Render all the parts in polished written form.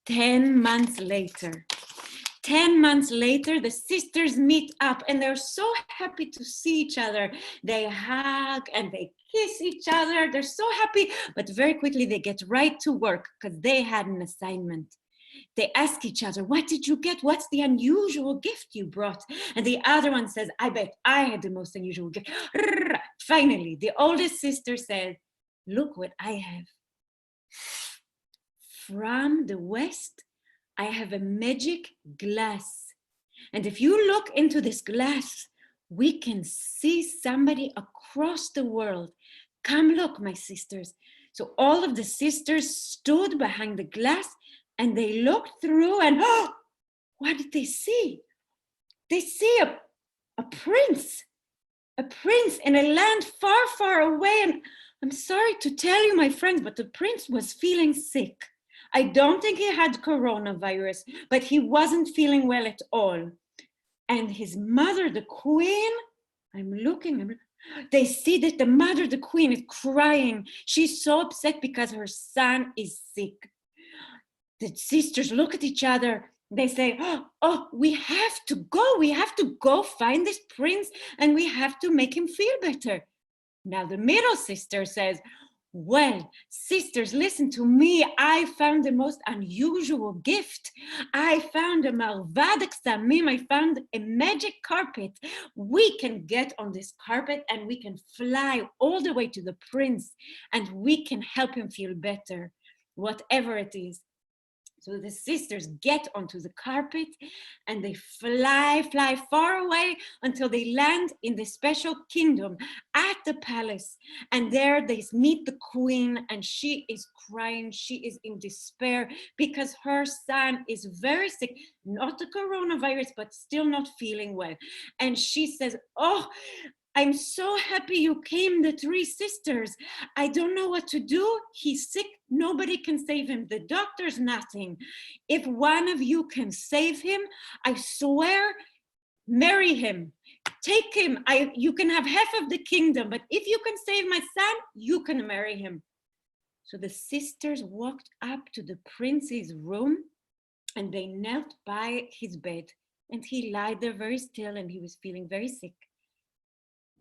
10 months later. 10 months later, the sisters meet up and they're so happy to see each other. They hug and they kiss each other. They're so happy, but very quickly they get right to work because they had an assignment. They ask each other, what did you get? What's the unusual gift you brought? And the other one says, I bet I had the most unusual gift. Finally, the oldest sister said, look what I have. From the West, I have a magic glass. And if you look into this glass, we can see somebody across the world. Come look, my sisters. So all of the sisters stood behind the glass and they looked through and what did they see? They see a prince in a land far, far away. And I'm sorry to tell you, my friends, but the prince was feeling sick. I don't think he had coronavirus, but he wasn't feeling well at all. And his mother, the queen, they see that the mother, the queen, is crying. She's so upset because her son is sick. The sisters look at each other. They say, oh, we have to go. We have to go find this prince and we have to make him feel better. Now the middle sister says, well, sisters, listen to me. I found the most unusual gift. I found a marvad ksamim. I found a magic carpet. We can get on this carpet and we can fly all the way to the prince and we can help him feel better, whatever it is. So the sisters get onto the carpet and they fly far away until they land in the special kingdom at the palace. And there they meet the queen and she is crying. She is in despair because her son is very sick, not the coronavirus, but still not feeling well. And she says, oh, I'm so happy you came, the three sisters. I don't know what to do. He's sick. Nobody can save him. The doctor's nothing. If one of you can save him, I swear, marry him. Take him. You can have half of the kingdom, but if you can save my son, you can marry him. So the sisters walked up to the prince's room and they knelt by his bed and he lied there very still and he was feeling very sick.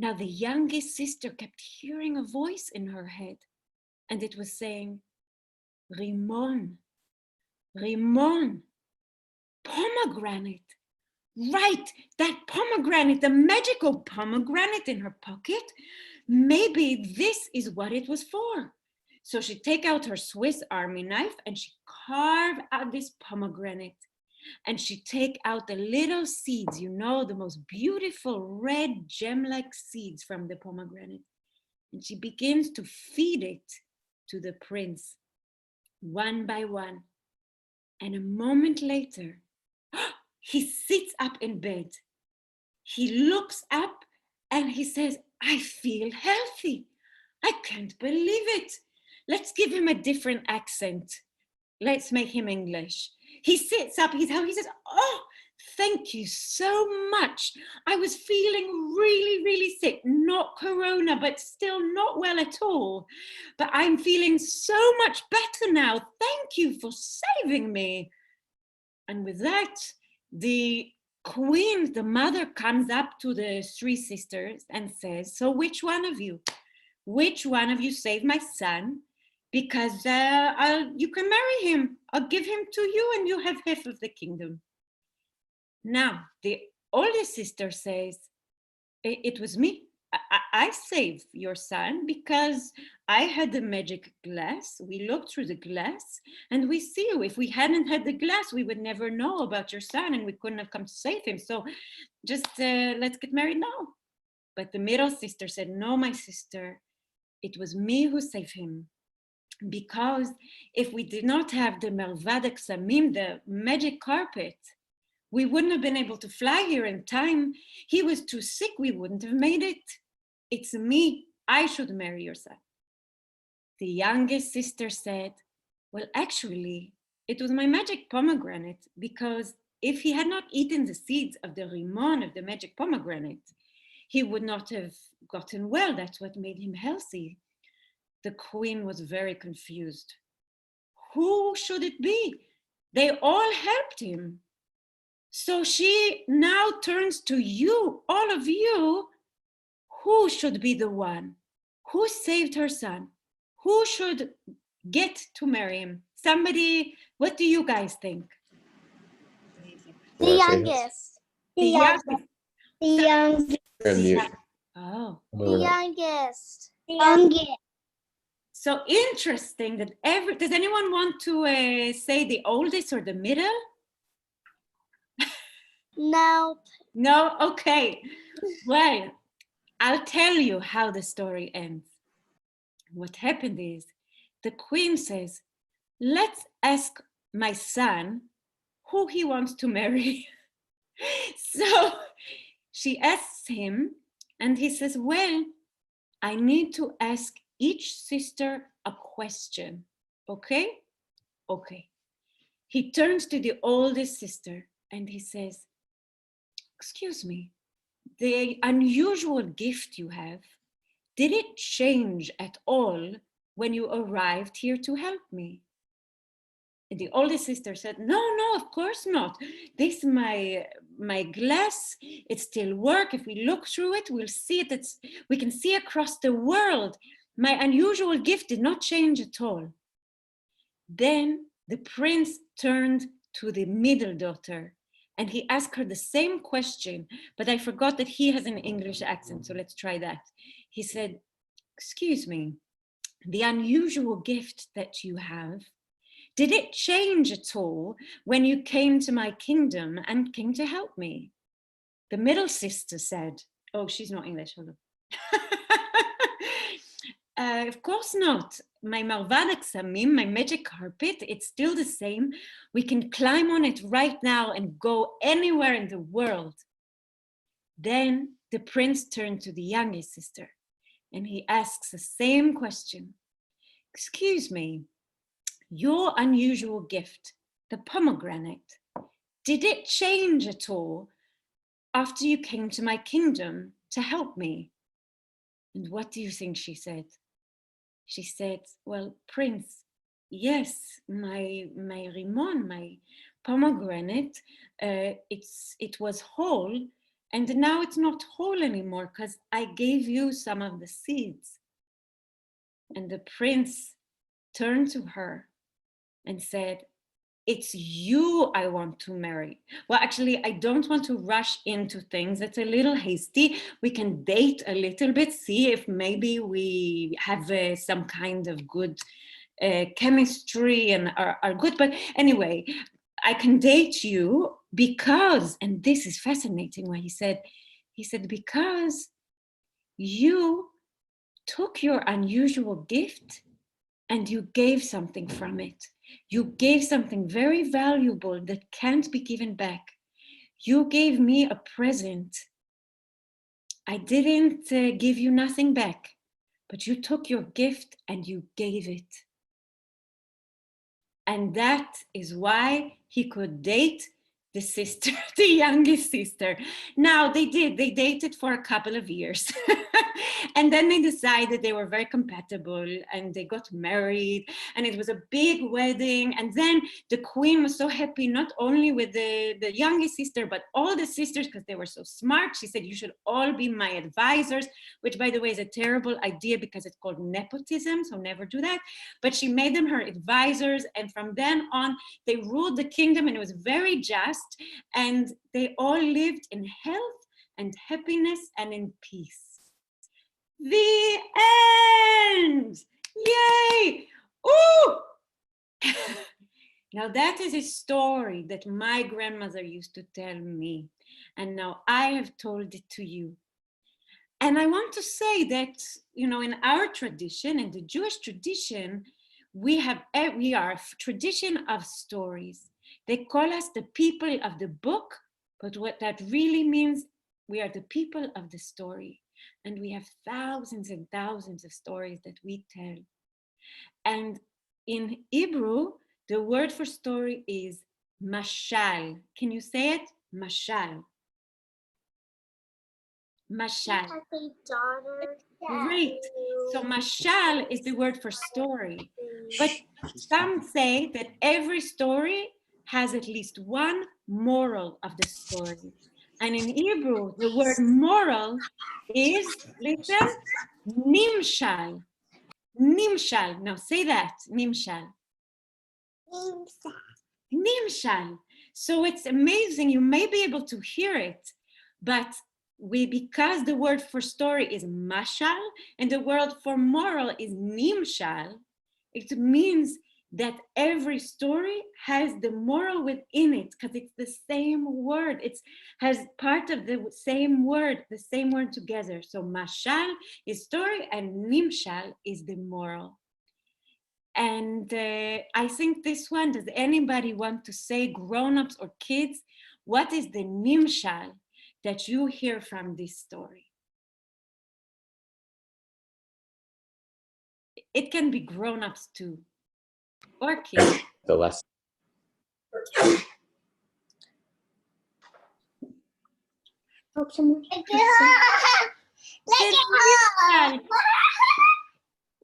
Now the youngest sister kept hearing a voice in her head and it was saying, Rimon, Rimon, pomegranate. Right, that pomegranate, the magical pomegranate in her pocket. Maybe this is what it was for. So she take out her Swiss Army knife and she carve out this pomegranate. And she take out the little seeds, you know, the most beautiful red gem-like seeds from the pomegranate. And she begins to feed it to the prince, one by one. And a moment later, he sits up in bed. He looks up and he says, I feel healthy. I can't believe it. Let's give him a different accent. Let's make him English. He sits up, he says, oh, thank you so much. I was feeling really, really sick, not corona, but still not well at all. But I'm feeling so much better now. Thank you for saving me. And with that, the queen, the mother, comes up to the three sisters and says, so which one of you saved my son? Because you can marry him. I'll give him to you and you have half of the kingdom. Now, the oldest sister says, it was me. I saved your son because I had the magic glass. We looked through the glass and we see you. If we hadn't had the glass, we would never know about your son and we couldn't have come to save him. So just let's get married now. But the middle sister said, no, my sister, it was me who saved him. Because if we did not have the Mervad Ksamim, the magic carpet, we wouldn't have been able to fly here in time. He was too sick, we wouldn't have made it. It's me, I should marry your son. The youngest sister said, well, actually, it was my magic pomegranate, because if he had not eaten the seeds of the rimon, of the magic pomegranate, he would not have gotten well. That's what made him healthy. The queen was very confused. Who should it be? They all helped him. So she now turns to you, all of you. Who should be the one? Who saved her son? Who should get to marry him? Somebody, what do you guys think? The youngest. The youngest. The youngest. Oh. The youngest. The youngest. So interesting that does anyone want to say the oldest or the middle? No. No? Okay. Well, I'll tell you how the story ends. What happened is the queen says, let's ask my son who he wants to marry. So she asks him, and he says, well, I need to ask each sister a question. Okay? Okay. He turns to the oldest sister and he says, excuse me, the unusual gift you have, did it change at all when you arrived here to help me? And the oldest sister said, no, of course not. This my glass, it still works. If we look through it, we'll see it. We can see across the world. My unusual gift did not change at all. Then the prince turned to the middle daughter and he asked her the same question, but I forgot that he has an English accent, so let's try that. He said, excuse me, the unusual gift that you have, did it change at all when you came to my kingdom and came to help me? The middle sister said, oh, she's not English, hold on. Of course not. My marvad aksamim, my magic carpet, it's still the same. We can climb on it right now and go anywhere in the world. Then the prince turned to the youngest sister and he asks the same question. Excuse me, your unusual gift, the pomegranate, did it change at all after you came to my kingdom to help me? And what do you think she said? She said, well, Prince, yes, my rimon, my pomegranate, it was whole, and now it's not whole anymore because I gave you some of the seeds. And the prince turned to her and said, it's you I want to marry. Well, actually, I don't want to rush into things. It's a little hasty. We can date a little bit, see if maybe we have some kind of good chemistry and are good. But anyway, I can date you because, and this is fascinating what he said, because you took your unusual gift and you gave something from it. You gave something very valuable that can't be given back. You gave me a present. I didn't give you nothing back, but you took your gift and you gave it. And that is why he could date the sister, the youngest sister. Now they dated for a couple of years. And then they decided they were very compatible and they got married and it was a big wedding. And then the queen was so happy, not only with the youngest sister, but all the sisters, because they were so smart. She said, you should all be my advisors, which by the way is a terrible idea because it's called nepotism, so never do that. But she made them her advisors, and from then on, they ruled the kingdom and it was very just, and they all lived in health and happiness and in peace. The end! Yay! Ooh! Now that is a story that my grandmother used to tell me, and now I have told it to you. And I want to say that, you know, in our tradition, in the Jewish tradition, we are a tradition of stories. They call us the people of the book, but what that really means, we are the people of the story. And we have thousands and thousands of stories that we tell. And in Hebrew, the word for story is mashal. Can you say it? Mashal. Mashal. Great. So mashal is the word for story. But some say that every story has at least one moral of the story. And in Hebrew, the word moral is, listen, nimshal. Nimshal. Now say that, nimshal. Nimshal. So it's amazing. You may be able to hear it, but because the word for story is mashal and the word for moral is nimshal, it means that every story has the moral within it because it's the same word. It has part of the same word together. So mashal is story and nimshal is the moral. And I think this one, does anybody want to say, grown-ups or kids, what is the nimshal that you hear from this story? It can be grown-ups too, or kids. The lesson.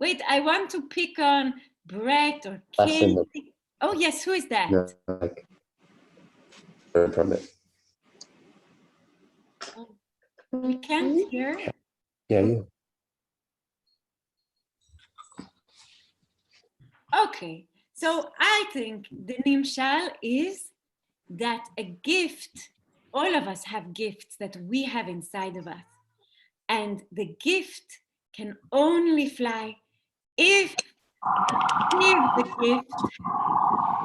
Wait, I want to pick on Brett or Lesson. Katie. Oh yes, who is that? No, like, learn from it. Oh, we can't hear. Yeah, you. Okay, so I think the nimshal is that a gift, all of us have gifts that we have inside of us. And the gift can only fly if we give the gift.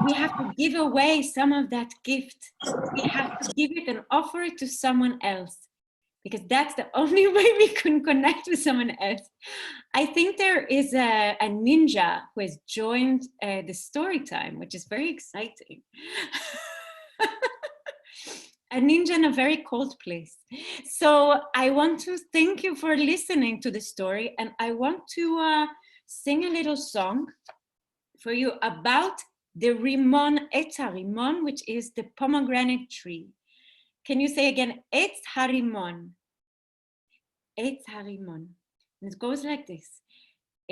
We have to give away some of that gift. We have to give it and offer it to someone else, because that's the only way we can connect with someone else. I think there is a ninja who has joined the story time, which is very exciting. A ninja in a very cold place. So I want to thank you for listening to the story, and I want to sing a little song for you about the rimon, Etz harimon, which is the pomegranate tree. Can you say again, Etz harimon? Etz harimon. And it goes like this.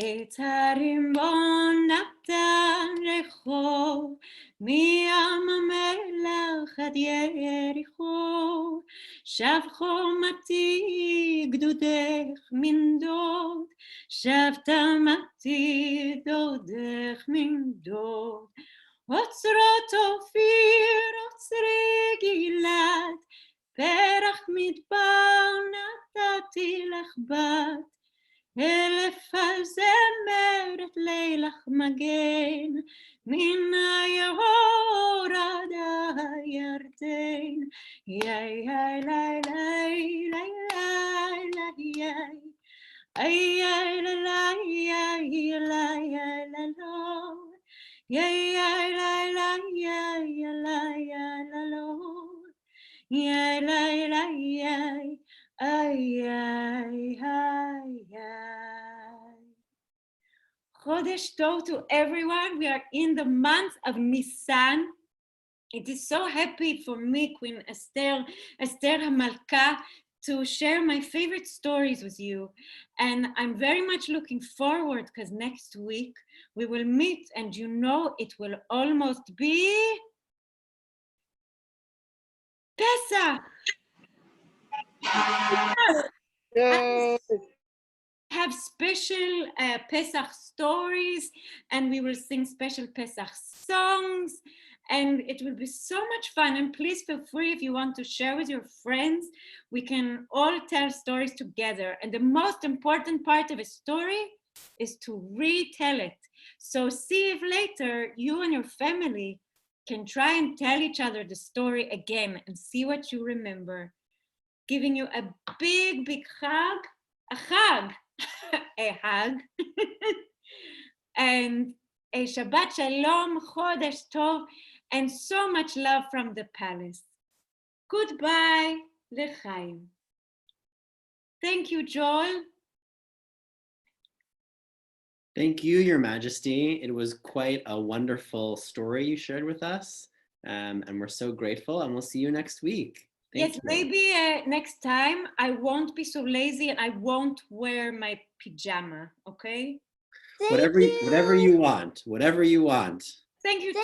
Etz harimon natan recho, mi'am hamelech ad Yericho, shav chomati gdudech min dod, shav tamati dodech min dod. Otzrot ofir, otzri gilad, perach midbar natati lach bat, אלף הזמרת לילך מגן, מן היאור עד הירדן. יאי יאי לי לי לי לי לי יאי יאי לי לי לי לי לו. יאי יאי לי לי יאי לי לו. יאי לי לי יאי. Ay, ay, ay, ay. Chodesh Tov to everyone. We are in the month of Nisan. It is so happy for me, Queen Esther Hamalka, to share my favorite stories with you. And I'm very much looking forward because next week we will meet, and you know it will almost be Pesach. Yay! Have special Pesach stories, and we will sing special Pesach songs, and it will be so much fun. And please feel free, if you want to share with your friends, we can all tell stories together. And the most important part of a story is to retell it. So see if later you and your family can try and tell each other the story again and see what you remember. Giving you a big, big hug, a hug, a hug, and a Shabbat Shalom, Chodesh Tov, and so much love from the palace. Goodbye, L'chaim. Thank you, Joel. Thank you, Your Majesty. It was quite a wonderful story you shared with us, and we're so grateful, and we'll see you next week. Thank you. Maybe next time I won't be so lazy and I won't wear my pajama, okay? Whatever you want, whatever you want. Thank you.